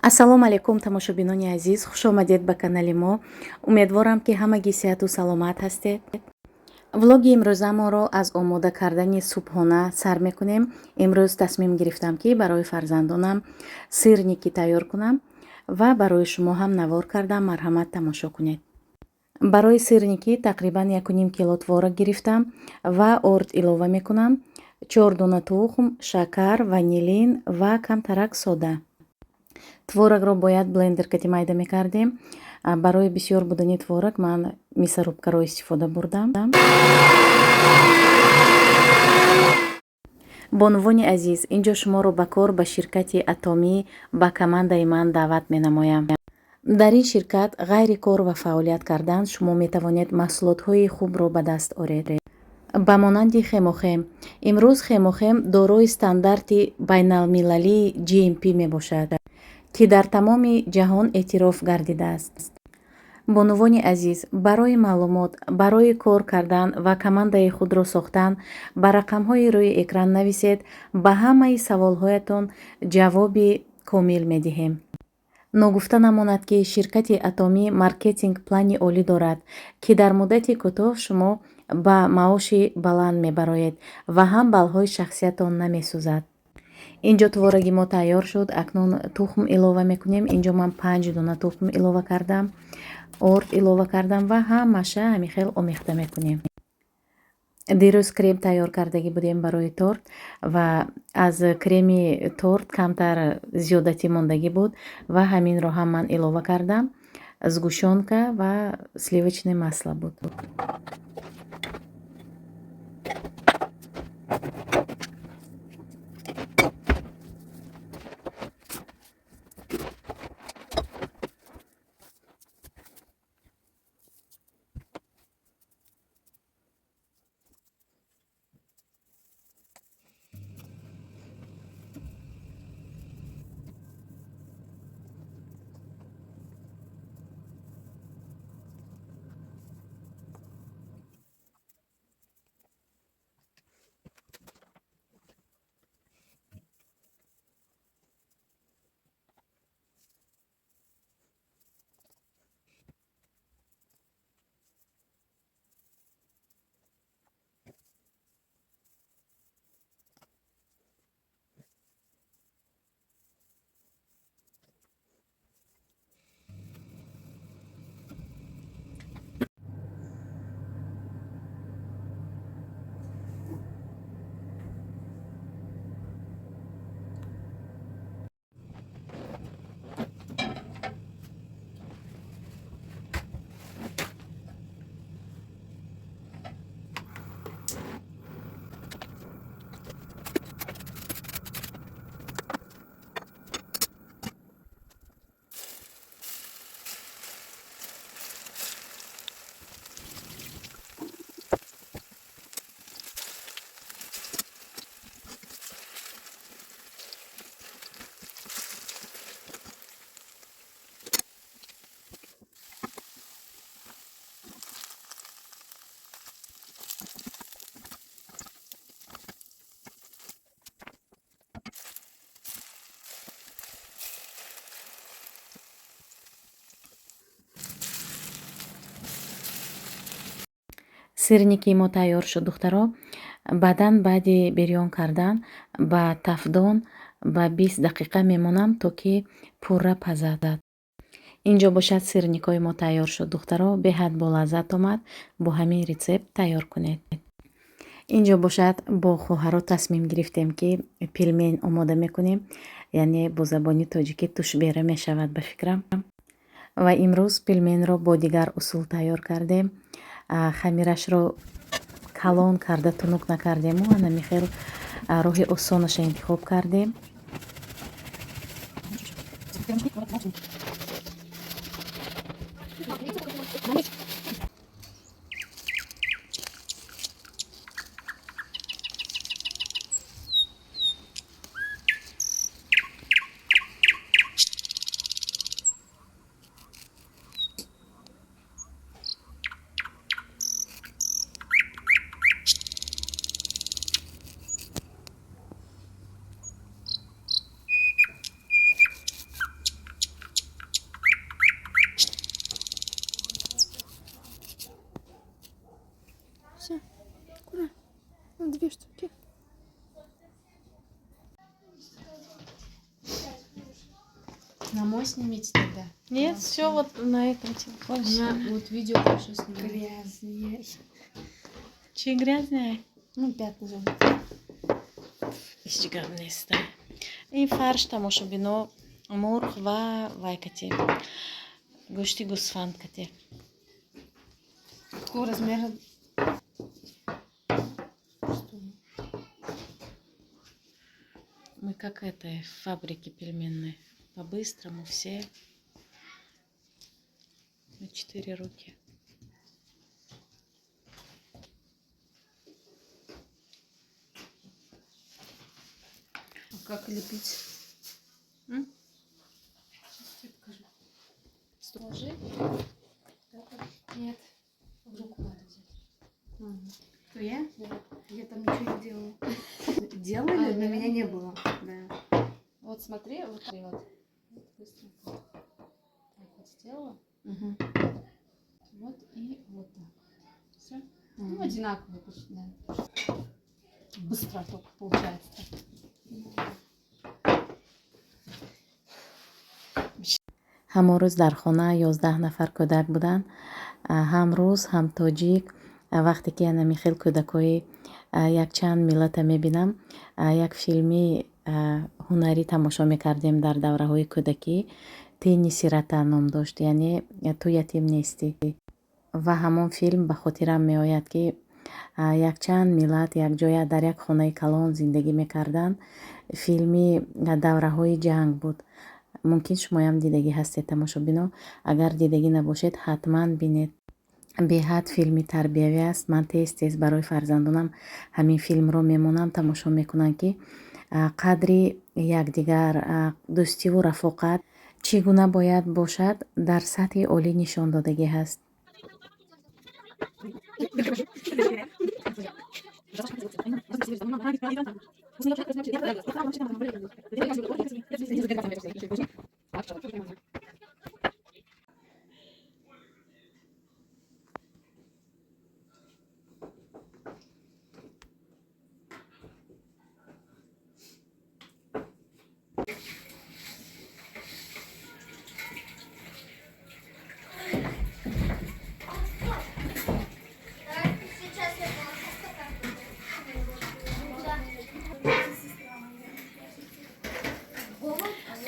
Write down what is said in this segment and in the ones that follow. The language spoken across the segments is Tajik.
ассалому алайкум тамошобинони азиз, хушомадед ба канали мо. Умедворам ки ҳамагӣ сеҳату саломат ҳастед. влоги имрӯзаморо аз омода кардани субҳона сар мекунем. имрӯз тасмим гирифтам ки барои фарзандонам сирники тайёр кунам ва барои шумо ҳам навор кардам. марҳамат, тамошо кунед. барои сирники тақрибан 1,5 кило творог гирифтам ва орд илова мекунам. 4 дона тухм, шакар, ванилин ва камтарак сода. творогро бояд блендеркати майда мекардем. барои бисёр будани творог ман мисарубкаро истифода бурдам. бонувони азиз, инҷо шуморо ба кор ба ширкати атомӣ ба командаи ман даъват менамоям. дар ин ширкат ғайри кор ва фаъолият кардан шумо метавонед маҳсулотҳои хубро ба даст оред. ба монанди хемохем. имрӯз хемохем дорои стандарти байналмилалии GMP мебошад, ки дар тамоми ҷаҳон эътироф гардидааст. бонувони азиз, барои маълумот, барои кор кардан ва командаи худро сохтан ба рақамҳои рӯи экран нависед. ба ҳамаи саволҳоятон ҷавоби комил медиҳем. ногуфта намонад ки ширкати атомӣ маркетинг плани олӣ дорад, ки дар муддати кӯтоҳ шумо ба маоши баланд мебароед ва ҳам балҳои шахсиятон намесӯзад. инҷо твороги мо тайёр шуд. акнун тухм илова мекунем. инҷо ман 5 дона тухм илова кардам, орд илова кардам ва ҳамаша ҳамихел омехта мекунем. дирӯз крем тайёр кардагӣ будем барои торт ва аз креми торт камтар зиёдатӣ мондагӣ буд ва ҳаминро ҳам ман илова кардам. сгущёнка ва сливочное масло буд. сирники мо тайёр шуд духтаро. баъдан баъди бирён кардан ба тафдон ба 20 дақиқа мемонам, то ки пурра пазад. инҷо бошад сирникои мо тайёр шуд духтаро. беҳад болаззат омад. бо ҳамин рецепт тайёр кунед. инҷо бошад бо хоҳаро тасмим гирифтем ки пилмен омода мекунем, яъне бо забони тоҷикӣ тушбера мешавад ба фикрам. ва имрӯз пилменро бо дигар усул тайёр кардем. хамирашро калон карда тунук накардему, ҳамихел роҳи осонаша интихоб кардем. На мой снимите тогда. Нет, все вот на этом телефоне. Вот видео хорошо снимаю. Грязные. Чи грязная? Ну, пятна же. Ишчигам неста. این فرش тамошо бино مرغ و وای کتی گوشتی گوسفند کتی. Какого размера? Мы как это, фабрики пельменные. По-быстрому все. На 4 руки. Как лепить? М? Ложи. Нет. В руку надо взять. Кто я? Да. Я там ничего не делала. Делали, но меня не было. Да. Вот смотри, вот. Вот быстренько. Так вот сделала. Угу. Вот и вот так. Все. Ну, одинаково почти, да. Быстро только получается. ҳамон рӯз дар хона 11 нафар кӯдак буданд. ҳам рус, ҳам тоҷик. вақте ки янами хел кӯдакҳои якчанд миллата мебинам, як филми ҳунарӣ тамошо мекардем дар давраҳои кӯдакӣ. Ти нисирата ном дошт, яъне ту ятим нести. ва ҳамон филм ба хотирам меояд ки якчанд миллат якҷоя дар як хонаи калон зиндагӣ мекарданд. филми давраҳои ҷанг буд. мумкин шумоям дидагӣ ҳастед тамошобино. агар дидагӣ набошед ҳатман бинед. беҳад филми тарбиявӣ аст. ман тез тез барои фарзандонам ҳамин филмро мемонам, тамошо мекунам ки қадри якдигар, дӯстиву рафоқат чӣ гуна бояд бошад дар сатҳи олӣ нишон додагӣ ҳаст.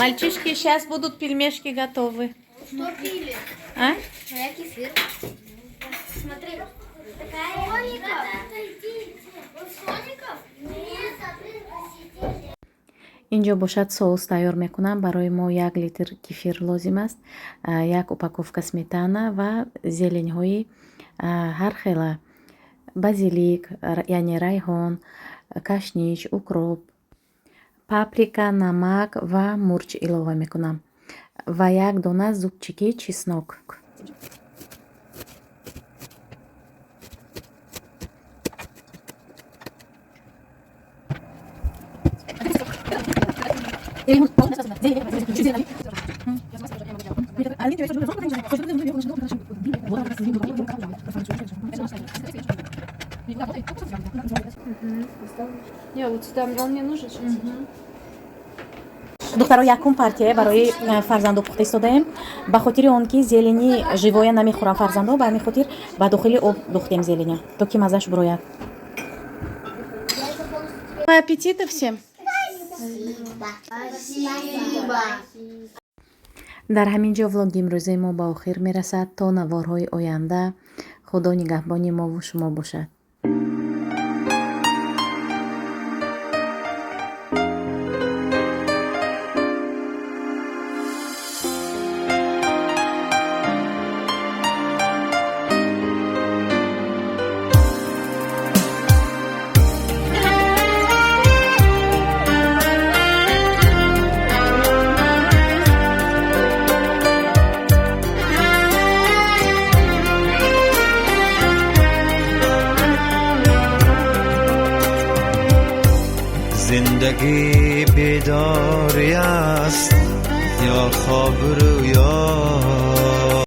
Мальчишки, сейчас будут пельмешки готовы. Что пили? А? Я кефир. Смотри. Такая Соников. Соников? Нет, посетили. инҷо бошад соус тайёр мекунам. барои мо 1 литр кефир лозим аст, 1 упаковка сметана ва зеленҳои ҳар хела, базилик, яъне райҳон, кашниш, укроп, паприка, намак ва мурч илова мекунам ва 1 дона зукчики чеснок. Не, вот сюда он мне нужен сейчас. духтаро якум партия барои фарзандо пухта истодаем. ба хотири он ки зелени живоя намехӯрам фарзандо, ба ҳамин хотир ба дохили об духтем зеленя, то ки мазаш бурояд. Аппетита всем. Спасибо. дар ҳамин ҷо влоги имрӯзаи мо ба охир мерасад. то наворҳои оянда, худо нигаҳбони мову шумо бошад. زندگی بیداری است یا خواب رویا